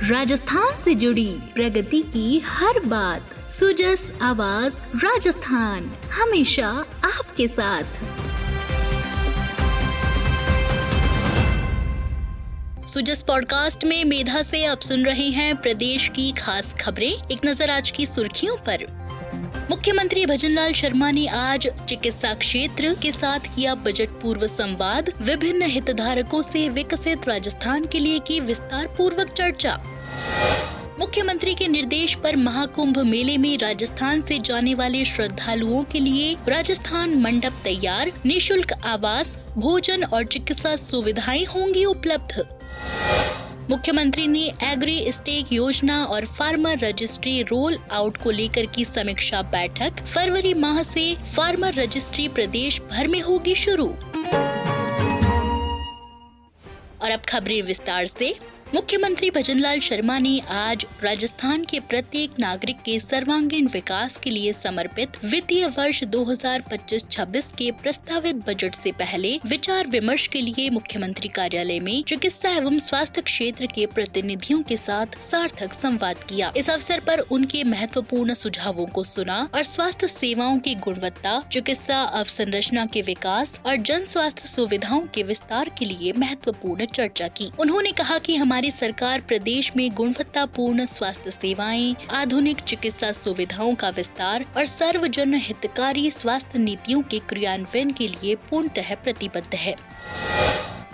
राजस्थान से जुड़ी प्रगति की हर बात। सुजस आवाज राजस्थान, हमेशा आपके साथ। सुजस पॉडकास्ट में मेधा से आप सुन रहे हैं प्रदेश की खास खबरें। एक नजर आज की सुर्खियों पर। मुख्यमंत्री भजनलाल शर्मा ने आज चिकित्सा क्षेत्र के साथ किया बजट पूर्व संवाद। विभिन्न हितधारकों से विकसित राजस्थान के लिए की विस्तार पूर्वक चर्चा। मुख्यमंत्री के निर्देश पर महाकुंभ मेले में राजस्थान से जाने वाले श्रद्धालुओं के लिए राजस्थान मंडप तैयार। निःशुल्क आवास, भोजन और चिकित्सा सुविधाएं होंगी उपलब्ध। मुख्यमंत्री ने एग्री स्टेक योजना और फार्मर रजिस्ट्री रोल आउट को लेकर की समीक्षा बैठक। फरवरी माह से फार्मर रजिस्ट्री प्रदेश भर में होगी शुरू। और अब खबरें विस्तार से। मुख्यमंत्री भजनलाल शर्मा ने आज राजस्थान के प्रत्येक नागरिक के सर्वांगीण विकास के लिए समर्पित वित्तीय वर्ष 2025-26 के प्रस्तावित बजट से पहले विचार विमर्श के लिए मुख्यमंत्री कार्यालय में चिकित्सा एवं स्वास्थ्य क्षेत्र के प्रतिनिधियों के साथ सार्थक संवाद किया। इस अवसर पर उनके महत्वपूर्ण सुझावों को सुना और स्वास्थ्य सेवाओं की गुणवत्ता, चिकित्सा अवसंरचना के विकास और जन स्वास्थ्य सुविधाओं के विस्तार के लिए महत्वपूर्ण चर्चा की। उन्होंने कहा कि हमारी सरकार प्रदेश में गुणवत्तापूर्ण स्वास्थ्य सेवाएं, आधुनिक चिकित्सा सुविधाओं का विस्तार और सर्वजन हितकारी स्वास्थ्य नीतियों के क्रियान्वयन के लिए पूर्णतः प्रतिबद्ध है।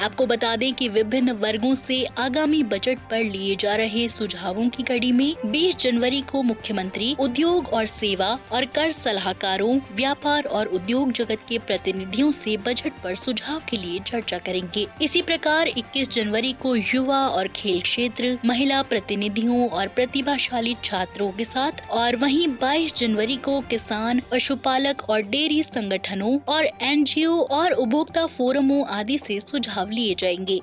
आपको बता दें कि विभिन्न वर्गों से आगामी बजट पर लिए जा रहे सुझावों की कड़ी में 20 जनवरी को मुख्यमंत्री उद्योग और सेवा और कर सलाहकारों, व्यापार और उद्योग जगत के प्रतिनिधियों से बजट पर सुझाव के लिए चर्चा करेंगे। इसी प्रकार 21 जनवरी को युवा और खेल क्षेत्र, महिला प्रतिनिधियों और प्रतिभाशाली छात्रों के साथ और वहीं 22 जनवरी को किसान, पशुपालक और डेयरी संगठनों और NGO और उपभोक्ता फोरमों आदि से सुझाव लिए जाएंगे।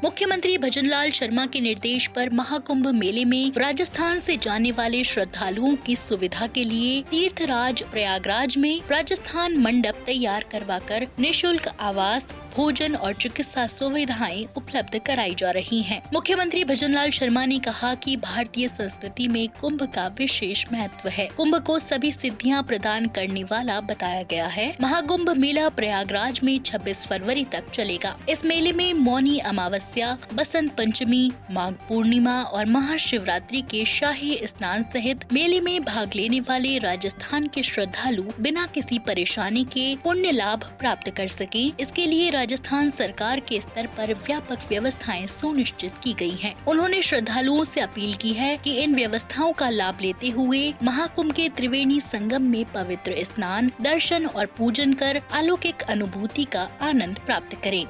मुख्यमंत्री भजनलाल शर्मा के निर्देश पर महाकुंभ मेले में राजस्थान से जाने वाले श्रद्धालुओं की सुविधा के लिए तीर्थराज प्रयागराज में राजस्थान मंडप तैयार करवाकर निःशुल्क आवास, भोजन और चिकित्सा सुविधाएं उपलब्ध कराई जा रही हैं। मुख्यमंत्री भजनलाल शर्मा ने कहा कि भारतीय संस्कृति में कुंभ का विशेष महत्व है। कुंभ को सभी सिद्धियां प्रदान करने वाला बताया गया है। महाकुंभ मेला प्रयागराज में 26 फरवरी तक चलेगा। इस मेले में मौनी अमावस्या, बसंत पंचमी, माघ पूर्णिमा और महाशिवरात्रि के शाही स्नान सहित मेले में भाग लेने वाले राजस्थान के श्रद्धालु बिना किसी परेशानी के पुण्य लाभ प्राप्त कर सके, इसके लिए राजस्थान सरकार के स्तर पर व्यापक व्यवस्थाएं सुनिश्चित की गई हैं। उन्होंने श्रद्धालुओं से अपील की है कि इन व्यवस्थाओं का लाभ लेते हुए महाकुंभ के त्रिवेणी संगम में पवित्र स्नान, दर्शन और पूजन कर अलौकिक अनुभूति का आनंद प्राप्त करें।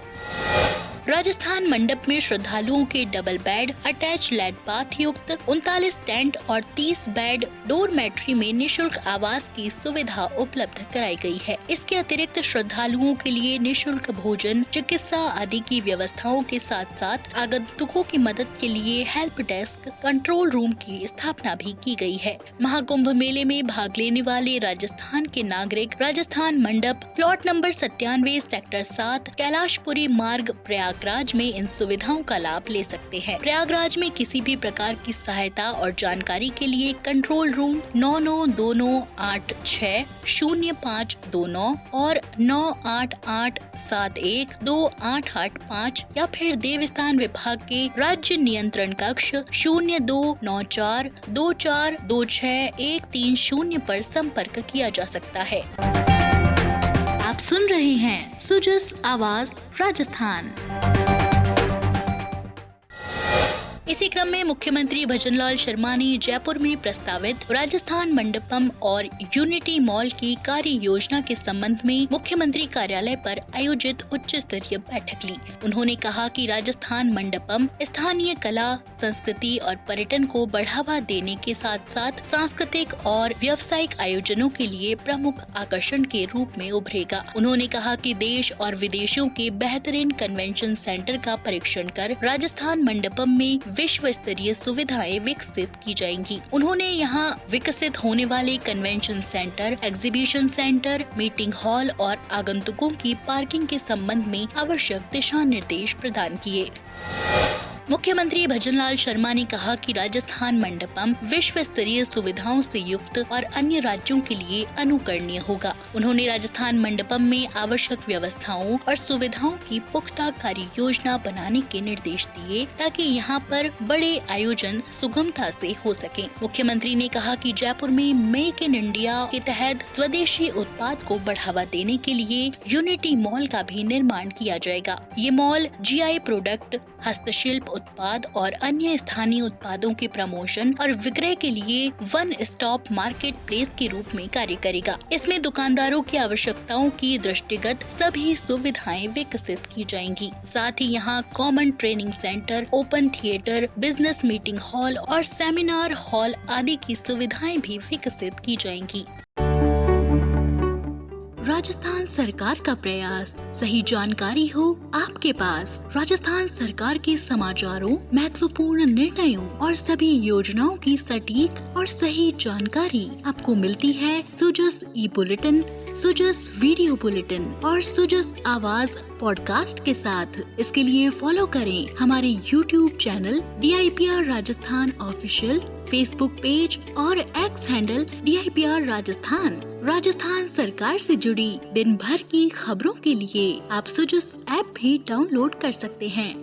राजस्थान मंडप में श्रद्धालुओं के double bed, attached bath युक्त 39 टेंट और 30 बेड डोरमेट्री में निःशुल्क आवास की सुविधा उपलब्ध कराई गई है। इसके अतिरिक्त श्रद्धालुओं के लिए निःशुल्क भोजन, चिकित्सा आदि की व्यवस्थाओं के साथ साथ आगंतुकों की मदद के लिए हेल्प डेस्क, कंट्रोल रूम की स्थापना भी की गई है। महाकुंभ मेले में भाग लेने वाले राजस्थान के नागरिक राजस्थान मंडप, प्लॉट नंबर 97, सेक्टर 7, कैलाशपुरी मार्ग, प्रयागराज में इन सुविधाओं का लाभ ले सकते हैं। प्रयागराज में किसी भी प्रकार की सहायता और जानकारी के लिए कंट्रोल रूम 9929860529 और 9887128885 या फिर देवस्थान विभाग के राज्य नियंत्रण कक्ष 0294242613 पर संपर्क किया जा सकता है। आप सुन रहे हैं सुजस आवाज राजस्थान। इसी क्रम में मुख्यमंत्री भजनलाल शर्मा ने जयपुर में प्रस्तावित राजस्थान मंडपम और यूनिटी मॉल की कार्य योजना के संबंध में मुख्यमंत्री कार्यालय पर आयोजित उच्च स्तरीय बैठक ली। उन्होंने कहा कि राजस्थान मंडपम स्थानीय कला, संस्कृति और पर्यटन को बढ़ावा देने के साथ साथ सांस्कृतिक और व्यावसायिक आयोजनों के लिए प्रमुख आकर्षण के रूप में उभरेगा। उन्होंने कहा कि देश और विदेशों के बेहतरीन कन्वेंशन सेंटर का परीक्षण कर राजस्थान मंडपम में विश्व स्तरीय सुविधाएं विकसित की जाएंगी। उन्होंने यहाँ विकसित होने वाले convention centre, exhibition centre, meeting hall और आगंतुकों की पार्किंग के संबंध में आवश्यक दिशा निर्देश प्रदान किए। मुख्यमंत्री भजनलाल शर्मा ने कहा कि राजस्थान मंडपम विश्व स्तरीय सुविधाओं से युक्त और अन्य राज्यों के लिए अनुकरणीय होगा। उन्होंने राजस्थान मंडपम में आवश्यक व्यवस्थाओं और सुविधाओं की पुख्ता कार्य योजना बनाने के निर्देश दिए ताकि यहाँ पर बड़े आयोजन सुगमता से हो सके। मुख्यमंत्री ने कहा कि जयपुर में मेक इन इंडिया के तहत स्वदेशी उत्पाद को बढ़ावा देने के लिए यूनिटी मॉल का भी निर्माण किया जाएगा। ये मॉल जीआई प्रोडक्ट, हस्तशिल्प उत्पाद और अन्य स्थानीय उत्पादों के प्रमोशन और विक्रय के लिए वन स्टॉप मार्केट प्लेस के रूप में कार्य करेगा। इसमें दुकानदारों की आवश्यकताओं की दृष्टिगत सभी सुविधाएं विकसित की जाएंगी। साथ ही यहाँ common training centre, open theatre, business meeting hall और सेमिनार हॉल आदि की सुविधाएं भी विकसित की जाएंगी। राजस्थान सरकार का प्रयास, सही जानकारी हो आपके पास। राजस्थान सरकार के समाचारों, महत्वपूर्ण निर्णयों और सभी योजनाओं की सटीक और सही जानकारी आपको मिलती है सुजस ई बुलेटिन, सुजस वीडियो बुलेटिन और सुजस आवाज पॉडकास्ट के साथ। इसके लिए फॉलो करें हमारे YouTube channel DIPR Rajasthan official, Facebook page और X handle DIPR Rajasthan. Rajasthan सरकार से जुड़ी दिन भर की खबरों के लिए आप सुजस ऐप भी डाउनलोड कर सकते हैं।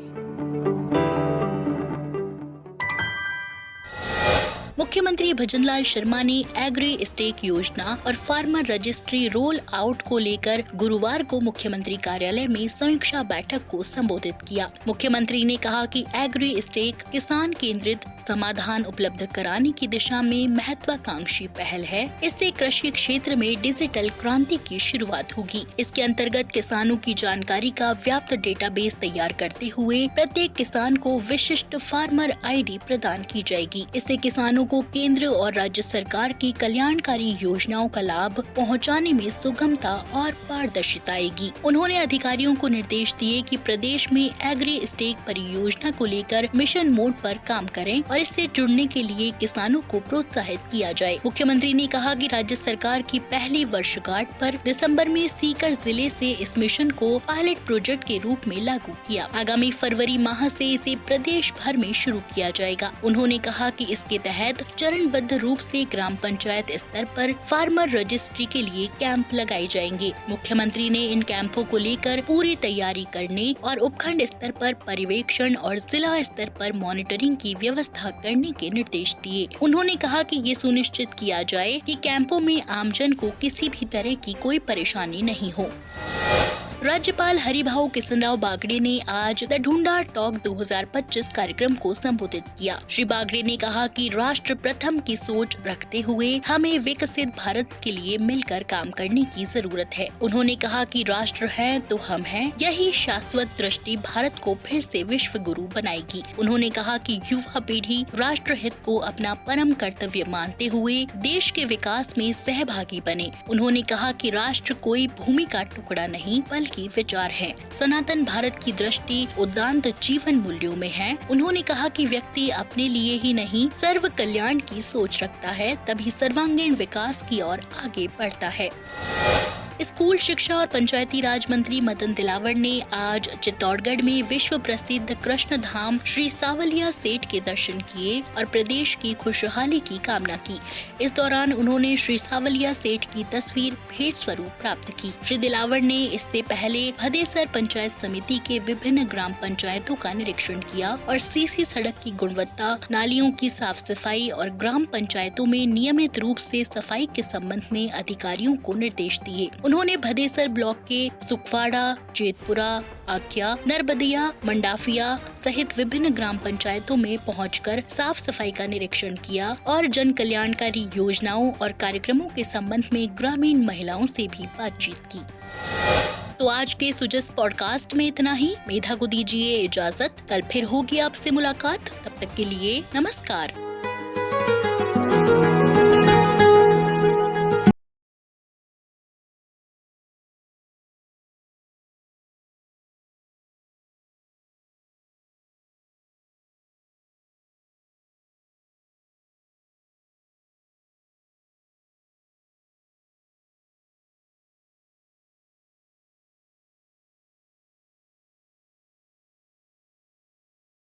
मुख्यमंत्री भजनलाल शर्मा ने एग्री स्टेक योजना और फार्मर रजिस्ट्री रोल आउट को लेकर गुरुवार को मुख्यमंत्री कार्यालय में समीक्षा बैठक को संबोधित किया। मुख्यमंत्री ने कहा कि एग्री स्टेक किसान केंद्रित समाधान उपलब्ध कराने की दिशा में महत्वाकांक्षी पहल है। इससे कृषि क्षेत्र में डिजिटल क्रांति की शुरुआत होगी। इसके अंतर्गत किसानों की जानकारी का व्याप्त डेटाबेस तैयार करते हुए प्रत्येक किसान को विशिष्ट फार्मर ID प्रदान की जाएगी। इससे किसानों को केंद्र और राज्य सरकार की कल्याणकारी योजनाओं का लाभ पहुंचाने में सुगमता और पारदर्शिता आएगी। उन्होंने अधिकारियों को निर्देश दिए कि प्रदेश में एग्री स्टेक परियोजना को लेकर मिशन मोड पर काम करें और इससे जुड़ने के लिए किसानों को प्रोत्साहित किया जाए। मुख्यमंत्री ने कहा कि राज्य सरकार की पहली वर्षगांठ पर दिसंबर में सीकर जिले से इस मिशन को पायलट प्रोजेक्ट के रूप में लागू किया। आगामी फरवरी माह से इसे प्रदेश भर में शुरू किया जाएगा। उन्होंने कहा कि इसके तहत चरणबद्ध रूप से ग्राम पंचायत स्तर पर फार्मर रजिस्ट्री के लिए कैंप लगाए जाएंगे। मुख्यमंत्री ने इन कैंपों को लेकर पूरी तैयारी करने और उपखंड स्तर पर पर्यवेक्षण और जिला स्तर पर मॉनिटरिंग की व्यवस्था करने के निर्देश दिए। उन्होंने कहा कि ये सुनिश्चित किया जाए कि कैंपों में आमजन को किसी भी तरह की कोई परेशानी नहीं हो। राज्यपाल हरिभाऊ किशनराव बागड़े ने आज द ढूंढा टॉक 2025 कार्यक्रम को संबोधित किया। श्री बागड़े ने कहा कि राष्ट्र प्रथम की सोच रखते हुए हमें विकसित भारत के लिए मिलकर काम करने की जरूरत है। उन्होंने कहा कि राष्ट्र है तो हम हैं, यही शाश्वत दृष्टि भारत को फिर से विश्व गुरु बनाएगी। उन्होंने कहा कि युवा पीढ़ी राष्ट्र हित को अपना परम कर्तव्य मानते हुए देश के विकास में सहभागी बने। उन्होंने कहा कि राष्ट्र कोई भूमि का टुकड़ा नहीं बल्कि की विचार है। सनातन भारत की दृष्टि उदात्त जीवन मूल्यों में है। उन्होंने कहा कि व्यक्ति अपने लिए ही नहीं सर्व कल्याण की सोच रखता है, तभी सर्वांगीण विकास की ओर आगे बढ़ता है। स्कूल शिक्षा और पंचायती राज मंत्री मदन दिलावर ने आज चित्तौड़गढ़ में विश्व प्रसिद्ध कृष्ण धाम श्री सावलिया सेठ के दर्शन किए और प्रदेश की खुशहाली की कामना की। इस दौरान उन्होंने श्री सावलिया सेठ की तस्वीर भेंट स्वरूप प्राप्त की। श्री दिलावर ने इससे पहले भदेसर पंचायत समिति के विभिन्न ग्राम पंचायतों का निरीक्षण किया और सीसी सड़क की गुणवत्ता, नालियों की साफ सफाई और ग्राम पंचायतों में नियमित रूप से सफाई के संबंध में अधिकारियों को निर्देश दिए। उन्होंने भदेसर ब्लॉक के सुखवाड़ा, जेतपुरा, आख्या, नरबदिया, मंडाफिया सहित विभिन्न ग्राम पंचायतों में पहुंचकर साफ सफाई का निरीक्षण किया और जन कल्याणकारी योजनाओं और कार्यक्रमों के संबंध में ग्रामीण महिलाओं से भी बातचीत की। तो आज के सुजस पॉडकास्ट में इतना ही। मेधा को दीजिए इजाजत। कल फिर होगी आपसे मुलाकात। तब तक के लिए नमस्कार।